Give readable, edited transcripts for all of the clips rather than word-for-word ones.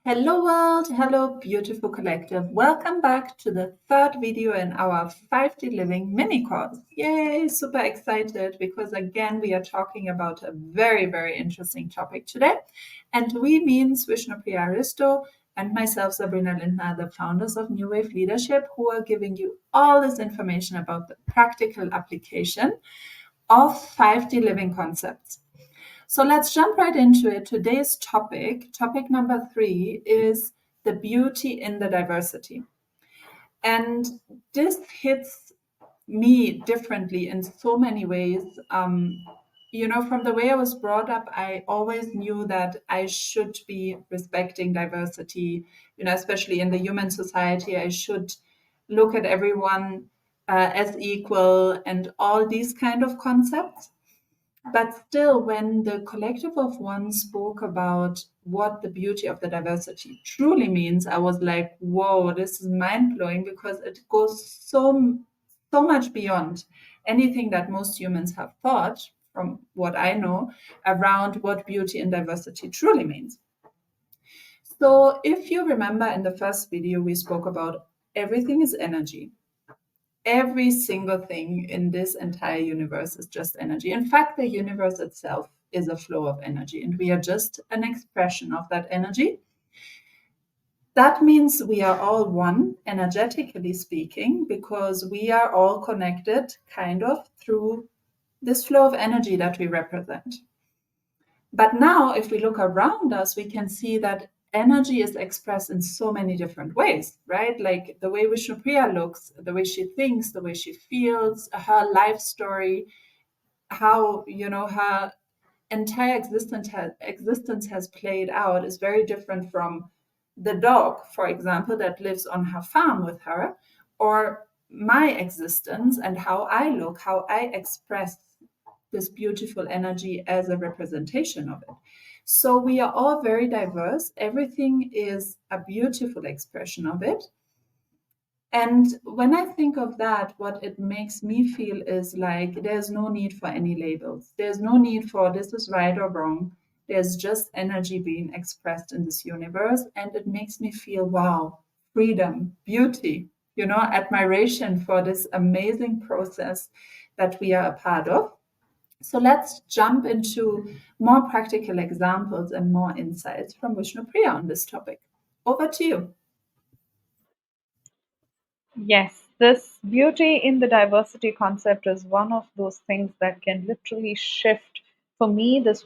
Hello world, hello beautiful collective. Welcome back to the third video in our 5D Living mini course. Yay, super excited because again we are talking about a very interesting topic today. And we means Vishnupriya Aristo and myself, Sabrina Lindner, the founders of NuWave Leadership, who are giving you all this information about the practical application of 5D living concepts. So let's jump right into it. Today's topic number 3, is the beauty in the diversity. And this hits me differently in so many ways. From the way I was brought up, I always knew that I should be respecting diversity, especially in the human society. I should look at everyone as equal and all these kind of concepts. But still, when the collective of one spoke about what the beauty of the diversity truly means, I was like, whoa, this is mind blowing because it goes so much beyond anything that most humans have thought, from what I know, around what beauty and diversity truly means. So, if you remember in the first video, we spoke about everything is energy. Every single thing in this entire universe is just energy. In fact, the universe itself is a flow of energy, and we are just an expression of that energy. That means we are all one, energetically speaking, because we are all connected kind of through this flow of energy that we represent. But now, if we look around us, we can see that energy is expressed in so many different ways, right? Like the way Vishnupriya looks, the way she thinks, the way she feels, her life story, how, her entire existence has played out is very different from the dog, for example, that lives on her farm with her, or my existence and how I look, how I express this beautiful energy as a representation of it. So we are all very diverse. Everything is a beautiful expression of it. And when I think of that, what it makes me feel is like there's no need for any labels. There's no need for this is right or wrong. There's just energy being expressed in this universe. And it makes me feel, wow, freedom, beauty, admiration for this amazing process that we are a part of. So let's jump into more practical examples and more insights from Vishnupriya on this topic. Over to you. Yes, this beauty in the diversity concept is one of those things that can literally shift. For me, this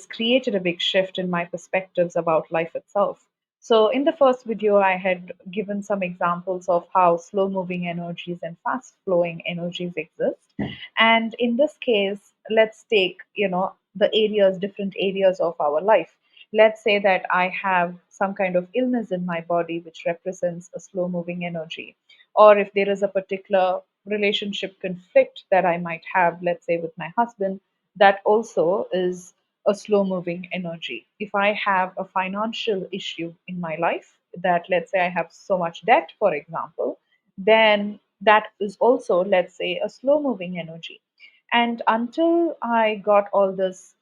created a big shift in my perspectives about life itself. So, in the first video, I had given some examples of how slow moving energies and fast flowing energies exist. And in this case, let's take, different areas of our life. Let's say that I have some kind of illness in my body which represents a slow moving energy, or if there is a particular relationship conflict that I might have, let's say with my husband, that also is a slow moving energy. If I have a financial issue in my life, that let's say I have so much debt, for example, then that is also, let's say, a slow moving energy. And until I got all this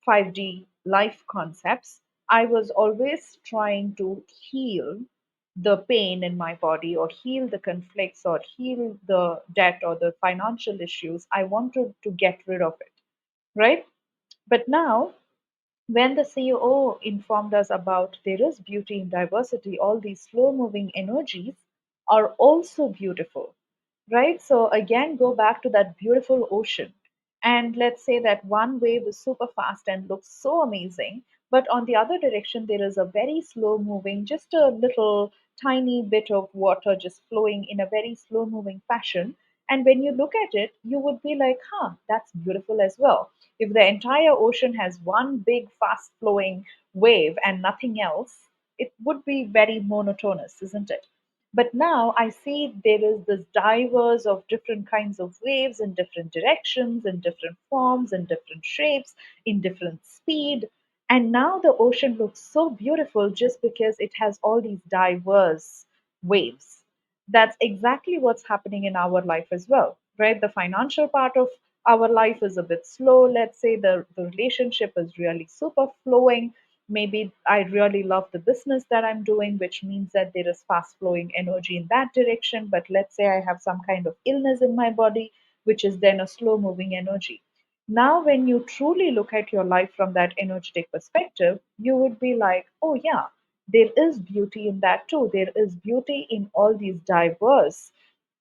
5D life concepts, I was always trying to heal the pain in my body, or heal the conflicts, or heal the debt or the financial issues. I wanted to get rid of it, right? But now, when the CEO informed us about there is beauty in diversity, all these slow moving energies are also beautiful, right? So, again, go back to that beautiful ocean. And let's say that one wave is super fast and looks so amazing, but on the other direction, there is a very slow moving, just a little tiny bit of water just flowing in a very slow moving fashion. And when you look at it, you would be like, huh, that's beautiful as well. If the entire ocean has one big fast flowing wave and nothing else, it would be very monotonous, isn't it? But now I see there is this diverse of different kinds of waves in different directions, in different forms, in different shapes, in different speed. And now the ocean looks so beautiful just because it has all these diverse waves. That's exactly what's happening in our life as well, right? The financial part of our life is a bit slow. Let's say the relationship is really super flowing. Maybe I really love the business that I'm doing, which means that there is fast flowing energy in that direction. But let's say I have some kind of illness in my body, which is then a slow moving energy. Now, when you truly look at your life from that energetic perspective, you would be like, oh, yeah, there is beauty in that too. There is beauty in all these diverse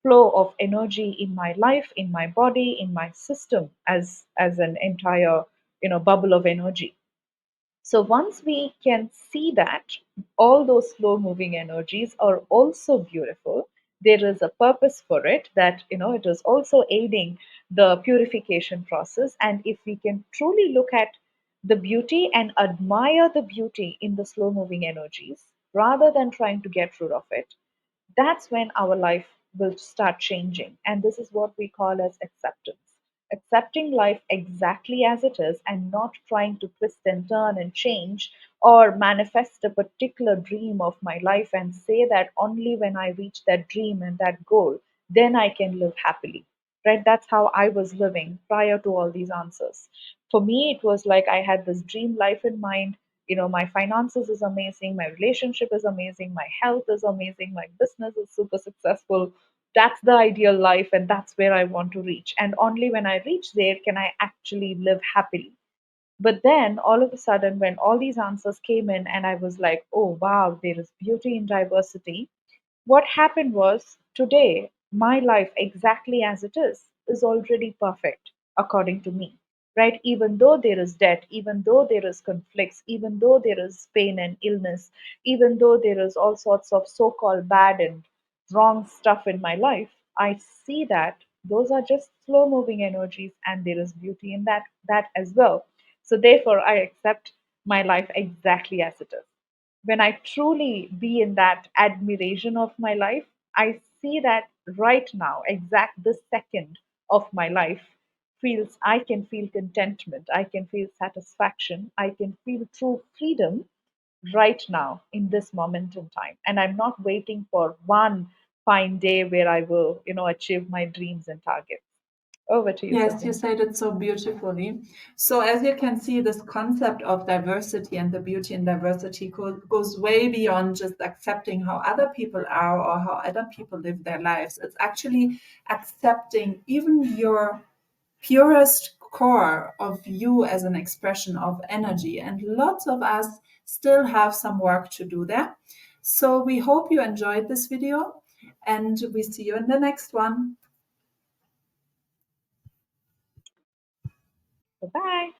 flow of energy in my life, in my body, in my system as an entire, bubble of energy. So once we can see that all those slow moving energies are also beautiful, there is a purpose for it, that it is also aiding the purification process. And if we can truly look at the beauty and admire the beauty in the slow moving energies rather than trying to get rid of it, that's when our life will start changing. And this is what we call as acceptance. Accepting life exactly as it is and not trying to twist and turn and change or manifest a particular dream of my life and say that only when I reach that dream and that goal, then I can live happily. Right? That's how I was living prior to all these answers. For me, it was like I had this dream life in mind. My finances is amazing, my relationship is amazing, my health is amazing, my business is super successful. That's the ideal life, and that's where I want to reach. And only when I reach there can I actually live happily. But then all of a sudden, when all these answers came in, and I was like, oh wow, there is beauty in diversity. What happened was, today, my life exactly as it is already perfect according to me. Right? Even though there is debt, even though there is conflicts, even though there is pain and illness, even though there is all sorts of so called bad and wrong stuff in my life, I see that those are just slow moving energies and there is beauty in that as well. So therefore I accept my life exactly as it is. When I truly be in that admiration of my life, I see that right now, exact this second of my life, I can feel contentment, I can feel satisfaction, I can feel true freedom right now in this moment in time. And I'm not waiting for one fine day where I will, achieve my dreams and targets. Over to you, Yes, you Sabrina. said it so beautifully. So, as you can see, this concept of diversity and the beauty in diversity goes way beyond just accepting how other people are or how other people live their lives. It's actually accepting even your purest core of you as an expression of energy. And lots of us still have some work to do there. So, we hope you enjoyed this video and we see you in the next one. Bye bye.